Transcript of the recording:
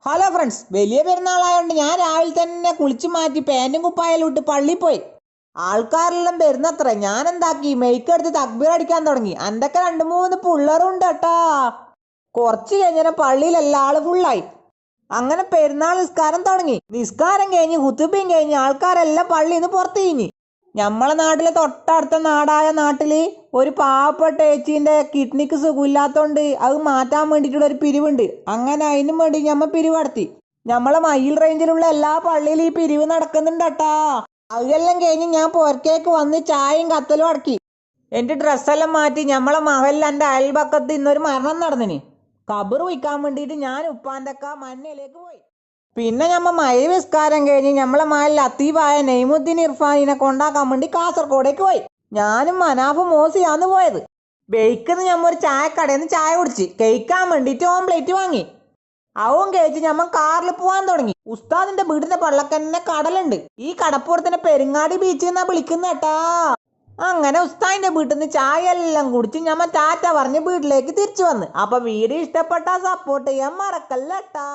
Hello friends, വലിയ പെരുന്നാളായതുകൊണ്ട് ഞാൻ രാവിലെ തന്നെ കുളിച്ചു മാറ്റി പാൻറ്റും കുപ്പായെല്ലാം ഇട്ട് പള്ളിയിൽ പോയി. ആൾക്കാരെല്ലാം വരുന്നത്ര. ഞാൻ എന്താക്കി, മെയ്ക്ക് എടുത്ത് തക്ബീർ അടിക്കാൻ തുടങ്ങി. എന്തൊക്കെ 2-3 പിള്ളേരും ഉണ്ട് കേട്ടാ. കുറച്ച് കഴിഞ്ഞാൽ പള്ളിയിലെല്ലാം ആള് ഫുള്ളായി. അങ്ങനെ പെരുന്നാൾ നിസ്കാരം തുടങ്ങി. നിസ്കാരം കഴിഞ്ഞ് ഹുത്തുബയും കഴിഞ്ഞ് ആൾക്കാരെല്ലാം പള്ളിയിൽ നിന്ന് പുറത്ത് കഴിഞ്ഞ്. നമ്മളെ നാട്ടിലെ തൊട്ടടുത്ത നാട്ടില് ഒരു പാവപ്പെട്ട ചേച്ചീൻ്റെ കിഡ്നിക്ക് സുഖമില്ലാത്തോണ്ട് അത് മാറ്റാൻ വേണ്ടിയിട്ടുള്ള ഒരു പിരിവുണ്ട്. അങ്ങനെ അതിനും വേണ്ടി ഞമ്മ പിരിവ് നടത്തി. നമ്മളെ മയിൽ റേഞ്ചിലുള്ള എല്ലാ പള്ളിയിലും ഈ പിരിവ് നടക്കുന്നുണ്ട് കേട്ടാ. അതെല്ലാം കഴിഞ്ഞ് ഞാൻ പുറക്കേക്ക് വന്ന് ചായയും കത്തലും അടക്കി. എൻ്റെ ഡ്രസ്സെല്ലാം മാറ്റി നമ്മളെ മഹലിൽ എൻ്റെ അയൽപക്കത്ത് ഇന്നൊരു മരണം നടന്നിന്. ഖബർ വയ്ക്കാൻ വേണ്ടിയിട്ട് ഞാൻ ഉപ്പാൻ്റെക്ക മന്നയിലേക്ക് പോയി. പിന്നെ ഞമ്മ മഴ നിസ്കാരം കഴിഞ്ഞ് നമ്മളെ മഹലിൽ ലത്തീഫായ നെയ്മുദ്ദീൻ ഇർഫാനിനെ കൊണ്ടാക്കാൻ വേണ്ടി കാസർഗോഡേക്ക് പോയി. ഞാനും മനാഫ് മോസിയാന്ന് പോയത്. ബേക്കിന്ന് ഞമ്മ ഒരു ചായക്കടയിൽ നിന്ന് ചായ കുടിച്ച് കഴിക്കാൻ വേണ്ടിയിട്ട് ഓംപ്ലേറ്റ് വാങ്ങി. അവൻ കഴിച്ച് ഞമ്മ കാറിൽ പോവാൻ തുടങ്ങി. ഉസ്താദിന്റെ വീടിന്റെ പള്ളക്കന്നെ കടലുണ്ട്. ഈ കടപ്പുറത്തിനെ പെരുങ്ങാടി ബീച്ച് എന്നാ വിളിക്കുന്ന കേട്ടാ. അങ്ങനെ ഉസ്താദിന്റെ വീട്ടിൽ നിന്ന് ചായ എല്ലാം കുടിച്ച് ഞമ്മ ടാറ്റ പറഞ്ഞ് വീട്ടിലേക്ക് തിരിച്ചു വന്ന്. അപ്പൊ വീഡിയോ ഇഷ്ടപ്പെട്ടാ സപ്പോർട്ട് ചെയ്യാൻ മറക്കല്ലേട്ടാ.